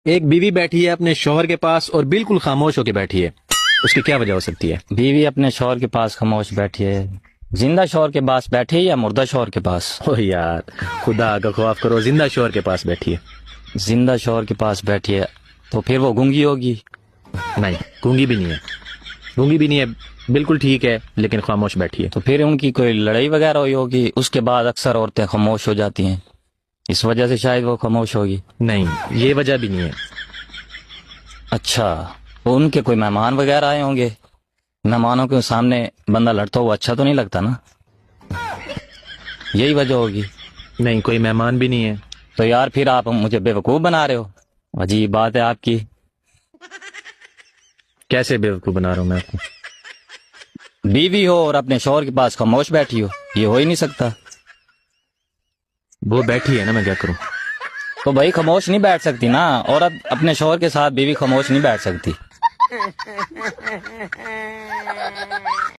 ایک بیوی بیٹھی ہے اپنے شوہر کے پاس اور بالکل خاموش ہو کے بیٹھی ہے، اس کی کیا وجہ ہو سکتی ہے؟ بیوی اپنے شوہر کے پاس خاموش بیٹھی ہے، زندہ شوہر کے پاس بیٹھی ہے یا مردہ شوہر کے پاس؟ او یار، خدا کا خوف کرو، زندہ شوہر کے پاس بیٹھی ہے۔ زندہ شوہر کے پاس بیٹھی ہے تو پھر وہ گونگی ہوگی؟ نہیں، گونگی بھی نہیں ہے، گونگی بھی نہیں ہے، بالکل ٹھیک ہے لیکن خاموش بیٹھی ہے۔ تو پھر ان کی کوئی لڑائی وغیرہ ہوئی ہوگی، اس کے بعد اکثر عورتیں خاموش ہو جاتی ہیں، اس وجہ سے شاید وہ خاموش ہوگی۔ نہیں، یہ وجہ بھی نہیں ہے۔ اچھا، تو ان کے کوئی مہمان وغیرہ آئے ہوں گے، مہمانوں کے سامنے بندہ لڑتا ہوا اچھا تو نہیں لگتا نا، یہی وجہ ہوگی۔ نہیں، کوئی مہمان بھی نہیں ہے۔ تو یار پھر آپ مجھے بے وقوف بنا رہے ہو، عجیب بات ہے آپ کی۔ کیسے بیوقوف بنا رہا ہوں میں آپ کو؟ بیوی ہو اور اپنے شوہر کے پاس خاموش بیٹھی ہو، یہ ہو ہی نہیں سکتا۔ وہ بیٹھی ہے نا، میں کیا کروں؟ تو بھائی خاموش نہیں بیٹھ سکتی نا، عورت اپنے شوہر کے ساتھ بیوی خاموش نہیں بیٹھ سکتی۔